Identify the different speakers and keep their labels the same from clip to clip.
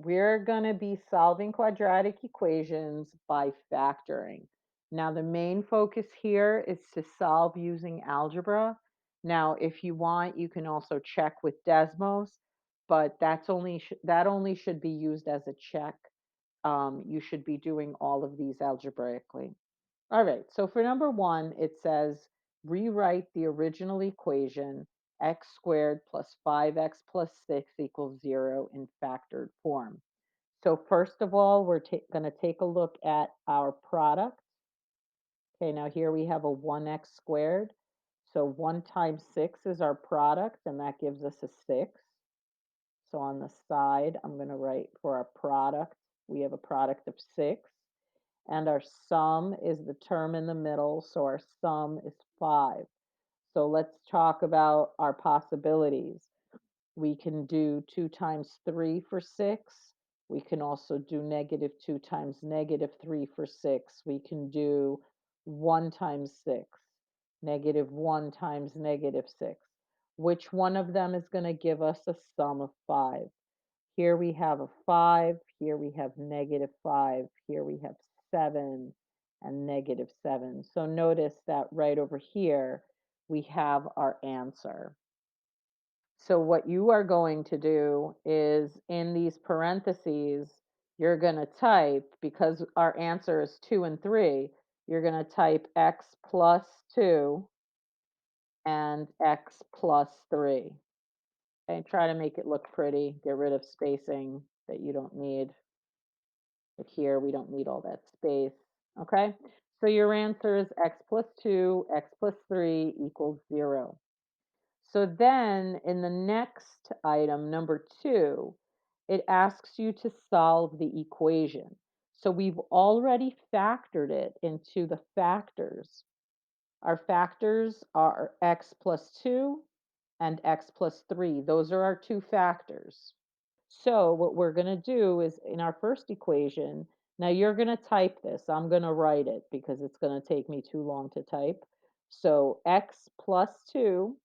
Speaker 1: we're going to be solving quadratic equations by factoring. Now, the main focus here is to solve using algebra. Now, if you want, you can also check with Desmos, but that only should be used as a check. You should be doing all of these algebraically. All right, so for number one, it says rewrite the original equation x squared plus 5x plus 6 equals 0 in factored form. So first of all, we're going to take a look at our product. Okay, now here we have a 1x squared. So 1 times 6 is our product, and that gives us a 6. So on the side, I'm going to write for our product, we have a product of 6. And our sum is the term in the middle, so our sum is 5. So let's talk about our possibilities. We can do 2 times 3 for 6. We can also do negative 2 times negative 3 for 6. We can do 1 times 6, negative 1 times negative 6. Which one of them is going to give us a sum of 5? Here we have a 5, here we have negative 5, here we have 7 and negative 7. So notice that right over here, we have our answer. So what you are going to do is in these parentheses, you're going to type, because our answer is 2 and 3, you're going to type x plus 2 and x plus 3. And try to make it look pretty. Get rid of spacing that you don't need. But here we don't need all that space. Okay, so your answer is x plus 2, x plus 3 equals 0. So then in the next item, number 2, it asks you to solve the equation. So we've already factored it into the factors. Our factors are x plus 2 and x plus 3. Those are our two factors. So what we're going to do is in our first equation, now you're going to type this. I'm going to write it because it's going to take me too long to type. So x plus 2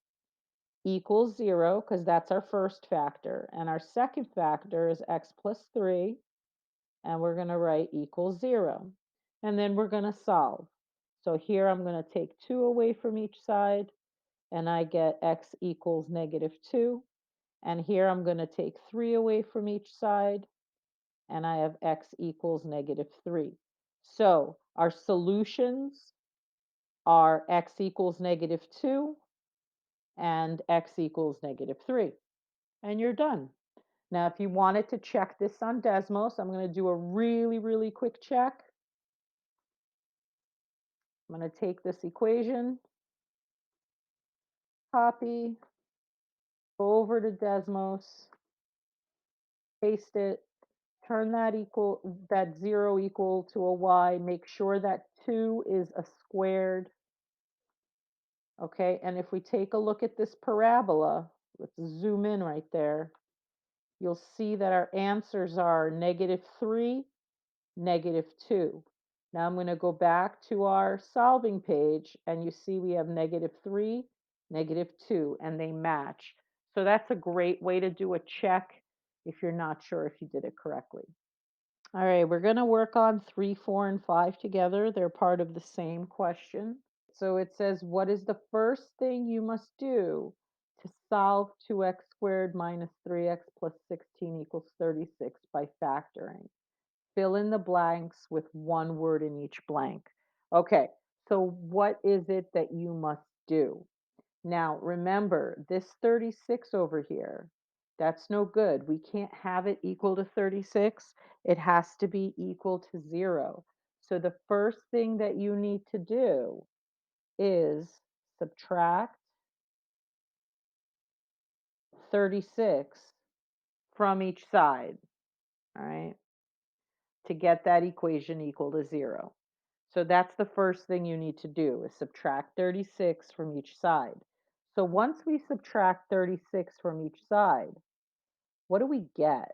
Speaker 1: equals 0 because that's our first factor. And our second factor is x plus 3. And we're going to write equals 0. And then we're going to solve. So here I'm going to take 2 away from each side. And I get x equals negative 2. And here I'm going to take 3 away from each side, and I have x equals negative 3. So our solutions are x equals negative 2 and x equals negative 3. And you're done. Now, if you wanted to check this on Desmos, I'm going to do a really, really quick check. I'm going to take this equation, copy, go over to Desmos, paste it, turn that 0 equal to a y, make sure that 2 is a squared. Okay, and if we take a look at this parabola, let's zoom in right there, you'll see that our answers are negative 3, negative 2. Now I'm going to go back to our solving page, and you see we have negative 3, negative 2, and they match. So that's a great way to do a check if you're not sure if you did it correctly. All right, we're going to work on 3, 4, and 5 together. They're part of the same question. So it says, what is the first thing you must do to solve 2x squared minus 3x plus 16 equals 36 by factoring? Fill in the blanks with one word in each blank. Okay, so what is it that you must do? Now, remember, this 36 over here, that's no good. We can't have it equal to 36. It has to be equal to 0. So the first thing that you need to do is subtract 36 from each side, all right, to get that equation equal to 0. So that's the first thing you need to do is subtract 36 from each side. So once we subtract 36 from each side, what do we get?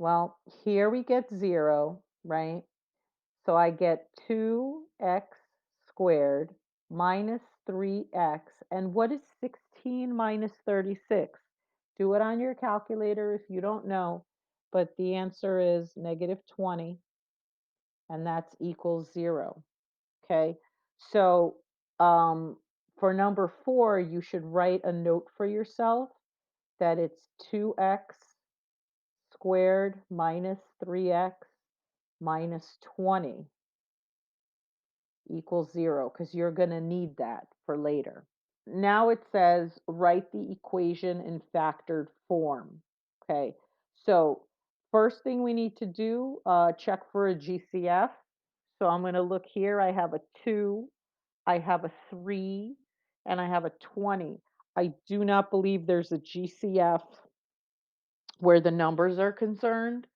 Speaker 1: Well, here we get 0, right? So I get 2x squared minus 3x. And what is 16 minus 36? Do it on your calculator if you don't know, but the answer is -20, and that's equals 0. Okay, so um, for number 4, you should write a note for yourself that it's 2x squared minus 3x minus 20 equals 0, because you're going to need that for later. Now it says write the equation in factored form. Okay, so first thing we need to do, check for a GCF. So I'm going to look here. I have a 2, I have a 3, and I have a 20. I do not believe there's a GCF where the numbers are concerned.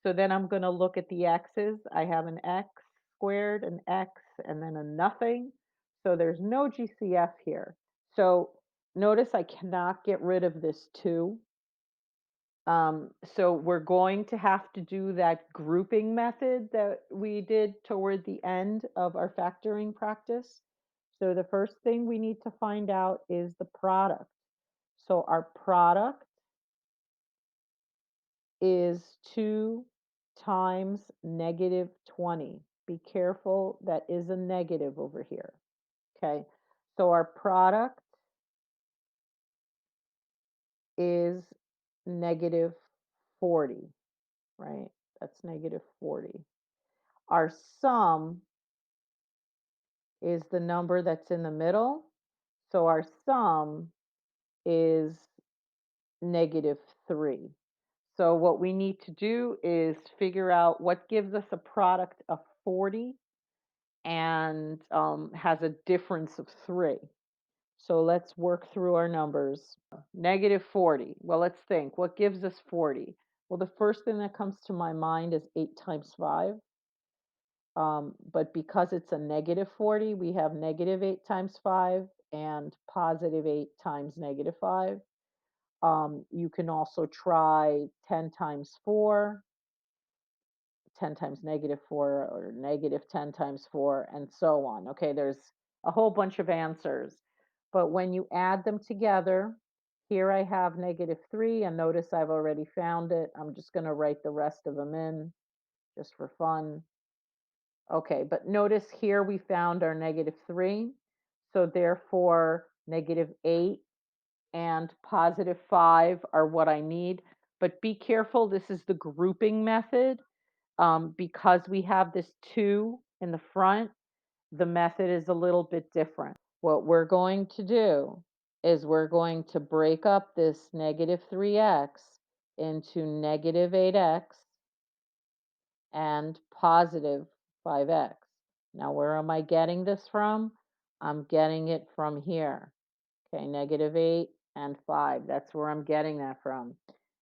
Speaker 1: So then I'm going to look at the x's. I have an x squared, an x, and then a nothing. So there's no GCF here. So notice I cannot get rid of this 2. So we're going to have to do that grouping method that we did toward the end of our factoring practice. So the first thing we need to find out is the product. So our product is 2 times -20. Be careful, that is a negative over here. Okay, so our product is -40, right? That's -40. Our sum is the number that's in the middle. So our sum is -3. So what we need to do is figure out what gives us a product of 40 and has a difference of 3. So let's work through our numbers. -40. Well, let's think. What gives us 40? Well, the first thing that comes to my mind is 8 times 5. But because it's a -40, we have -8 times 5 and +8 times -5. You can also try 10 times 4, 10 times -4, or -10 times 4, and so on. Okay, there's a whole bunch of answers. But when you add them together, here I have -3, and notice I've already found it. I'm just going to write the rest of them in just for fun. Okay, but notice here we found our -3. So therefore, -8 and +5 are what I need. But be careful, this is the grouping method. Because we have this 2 in the front, the method is a little bit different. What we're going to do is we're going to break up this -3x into -8x and +5x. Now, where am I getting this from? I'm getting it from here. Okay, -8 and 5. That's where I'm getting that from.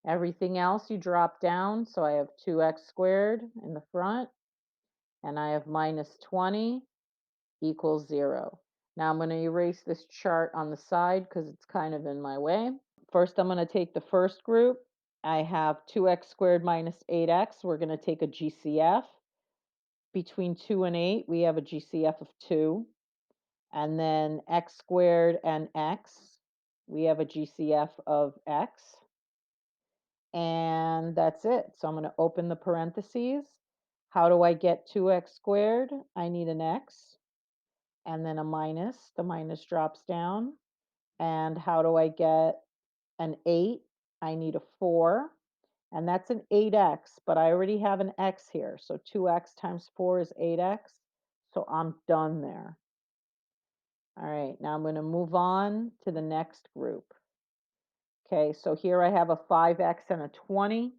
Speaker 1: Everything else you drop down. So I have 2x squared in the front, and I have -20 equals 0. Now I'm going to erase this chart on the side because it's kind of in my way. First, I'm going to take the first group. I have 2x squared minus 8x. We're going to take a GCF. Between 2 and 8, we have a GCF of 2. And then x squared and x, we have a GCF of x. And that's it. So I'm going to open the parentheses. How do I get 2x squared? I need an x and then a minus. The minus drops down. And how do I get an 8? I need a 4. And that's an 8x, but I already have an x here. So 2x times 4 is 8x. So I'm done there. All right, now I'm going to move on to the next group. Okay, so here I have a 5x and a 20.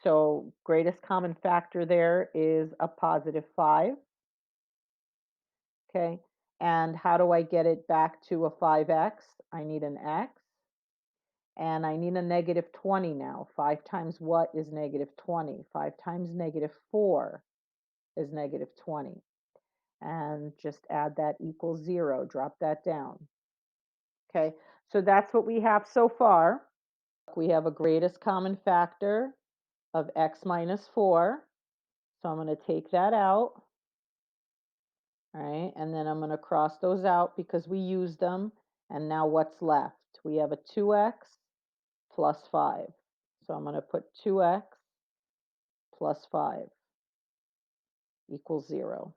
Speaker 1: So greatest common factor there is a +5. Okay, and how do I get it back to a 5x? I need an x, and I need a -20 now. 5 times what is -20? 5 times -4 is -20. And just add that equals 0, drop that down. Okay, so that's what we have so far. We have a greatest common factor of x minus 4. So I'm going to take that out. All right, and then I'm going to cross those out because we used them. And now what's left? We have a 2x, plus 5. So I'm going to put 2x plus 5 equals 0.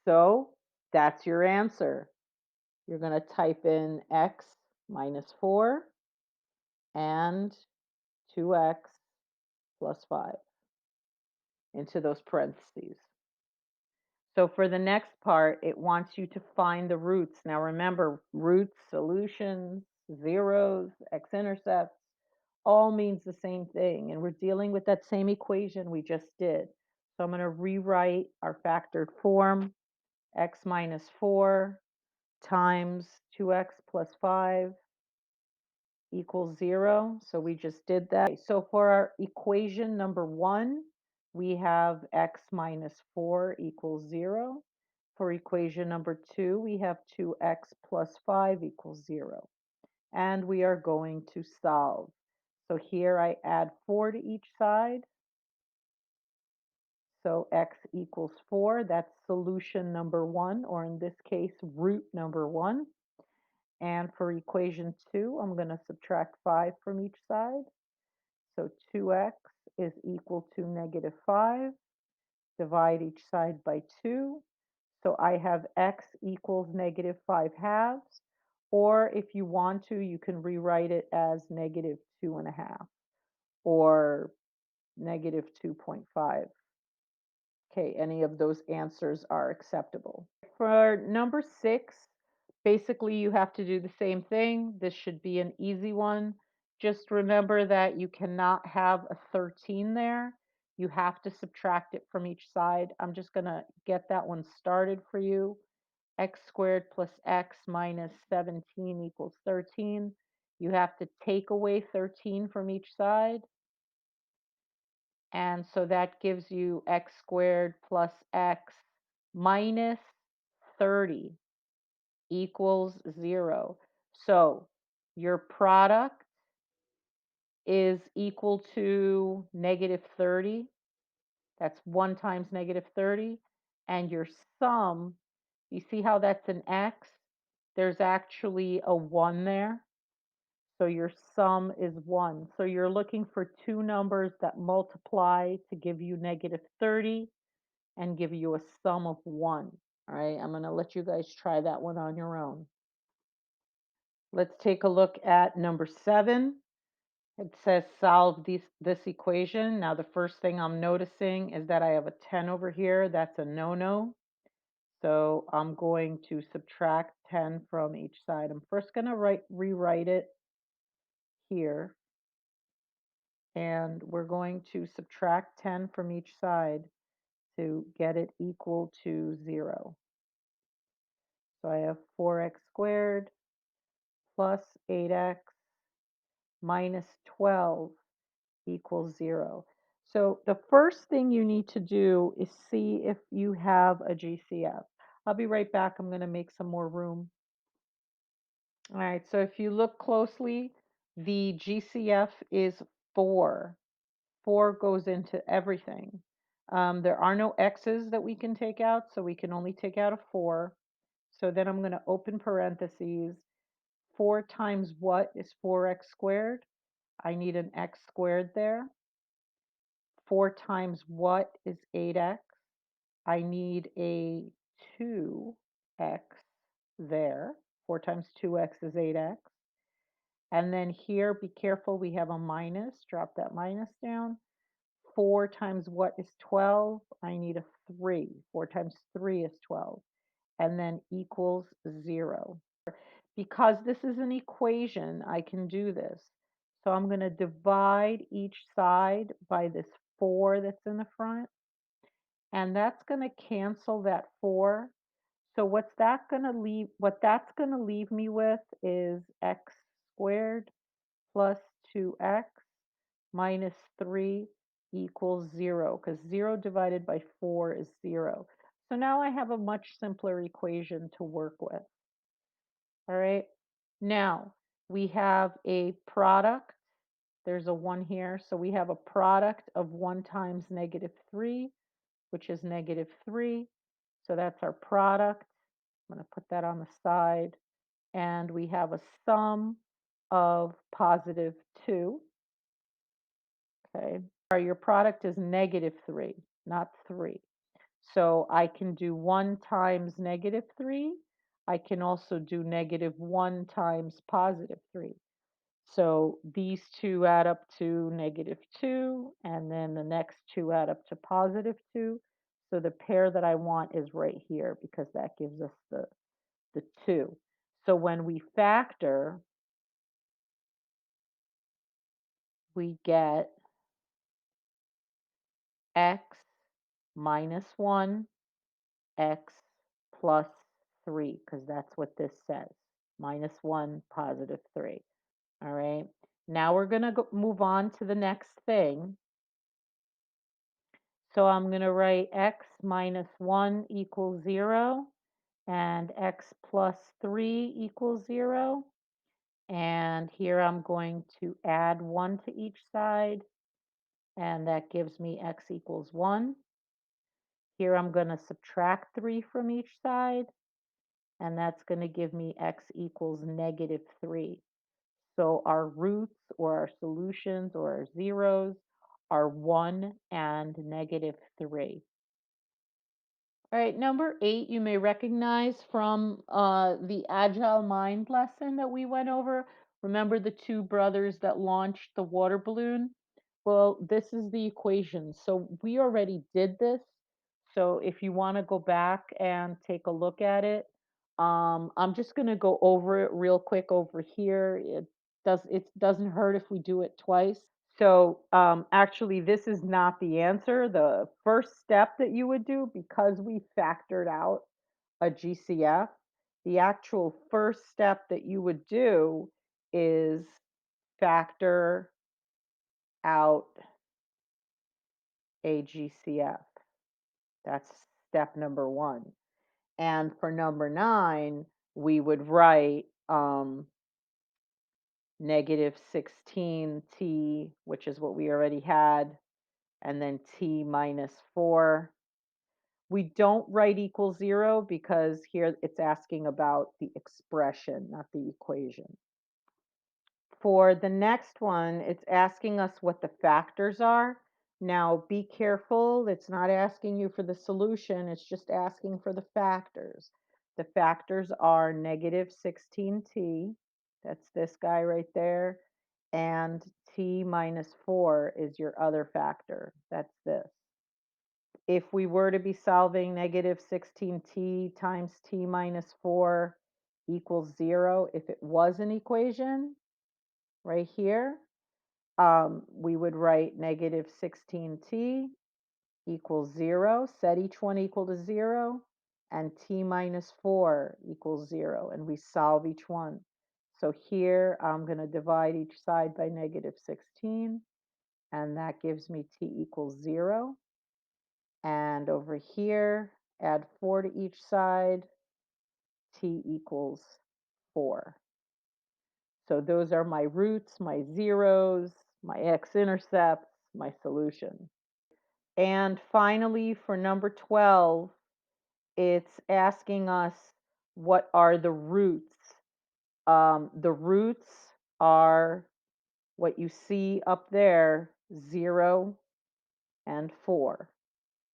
Speaker 1: So that's your answer. You're going to type in x minus 4 and 2x plus 5 into those parentheses. So for the next part, it wants you to find the roots. Now remember, roots, solutions, zeros, x-intercepts, all means the same thing. And we're dealing with that same equation we just did. So I'm going to rewrite our factored form, x minus 4 times 2x plus 5 equals 0. So we just did that. So for our equation number 1, we have x minus 4 equals 0. For equation number 2, we have 2x plus 5 equals 0. And we are going to solve. So here I add 4 to each side. So x equals 4. That's solution number 1, or in this case, root number 1. And for equation 2, I'm going to subtract 5 from each side. So 2x is equal to negative 5. Divide each side by 2. So I have x equals negative 5 halves. Or if you want to, you can rewrite it as negative 2.5 or negative 2.5. Okay, any of those answers are acceptable. For number 6, basically you have to do the same thing. This should be an easy one. Just remember that you cannot have a 13 there. You have to subtract it from each side. I'm just going to get that one started for you. X squared plus x minus 17 equals 13. You have to take away 13 from each side. And so that gives you x squared plus x minus 30 equals 0. So your product is equal to negative 30. That's 1 times negative 30. And your sum, you see how that's an x? There's actually a 1 there. So your sum is 1. So you're looking for two numbers that multiply to give you negative 30 and give you a sum of 1. All right, I'm going to let you guys try that one on your own. Let's take a look at number 7. It says solve this equation. Now the first thing I'm noticing is that I have a 10 over here. That's a no-no. So I'm going to subtract 10 from each side. I'm first going to rewrite it here. And we're going to subtract 10 from each side to get it equal to 0. So I have 4x squared plus 8x minus 12 equals 0. So the first thing you need to do is see if you have a GCF. I'll be right back. I'm going to make some more room. All right, so if you look closely, the GCF is 4. 4 goes into everything. There are no x's that we can take out, so we can only take out a 4. So then I'm going to open parentheses. 4 times what is 4x squared? I need an x squared there. 4 times what is 8x? I need a 2x there. 4 times 2x is 8x. And then here, be careful, we have a minus. Drop that minus down. 4 times what is 12? I need a 3. 4 times 3 is 12. And then equals 0. Because this is an equation, I can do this. So I'm going to divide each side by this 4 that's in the front. And that's going to cancel that 4. So what that's going to leave me with is x squared plus 2x minus 3 equals 0, because 0 divided by 4 is 0. So now I have a much simpler equation to work with. All right. Now we have a product. There's a 1 here. So we have a product of 1 times negative 3, which is negative 3. So that's our product. I'm going to put that on the side. And we have a sum of positive 2. Okay. Your product is negative 3, not 3. So I can do 1 times negative 3. I can also do negative 1 times positive 3. So these two add up to negative 2, and then the next two add up to positive 2. So the pair that I want is right here because that gives us the 2. So when we factor, we get x minus 1, x plus 3, because that's what this says. Minus 1, positive 3. All right. Now we're going to move on to the next thing. So I'm going to write x minus 1 equals 0 and x plus 3 equals 0. And here I'm going to add 1 to each side, and that gives me x equals 1. Here I'm going to subtract 3 from each side, and that's going to give me x equals negative 3. So our roots or our solutions or our zeros are 1 and negative 3. All right, number 8, you may recognize from the Agile Mind lesson that we went over. Remember the two brothers that launched the water balloon? Well, this is the equation. So we already did this. So if you want to go back and take a look at it, I'm just going to go over it real quick over here. It doesn't hurt if we do it twice. So actually, this is not the answer. The first step that you would do, because we factored out a GCF, the actual first step that you would do is factor out a GCF. That's step number 1. And for number 9, we would write negative 16t, which is what we already had, and then t minus 4. We don't write equals 0 because here it's asking about the expression, not the equation. For the next one, it's asking us what the factors are. Now, be careful. It's not asking you for the solution. It's just asking for the factors. The factors are negative 16t. That's this guy right there. And t minus 4 is your other factor. That's this. If we were to be solving negative 16t times t minus 4 equals 0, if it was an equation right here, we would write negative 16t equals 0, set each one equal to 0, and t minus 4 equals 0, and we solve each one. So here I'm going to divide each side by negative 16, and that gives me t equals 0. And over here, add 4 to each side, t equals 4. So those are my roots, my zeros, my x-intercepts, my solution. And finally, for number 12, it's asking us what are the roots. The roots are what you see up there, 0 and 4.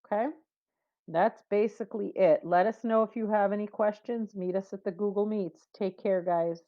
Speaker 1: Okay? That's basically it. Let us know if you have any questions. Meet us at the Google Meets. Take care, guys.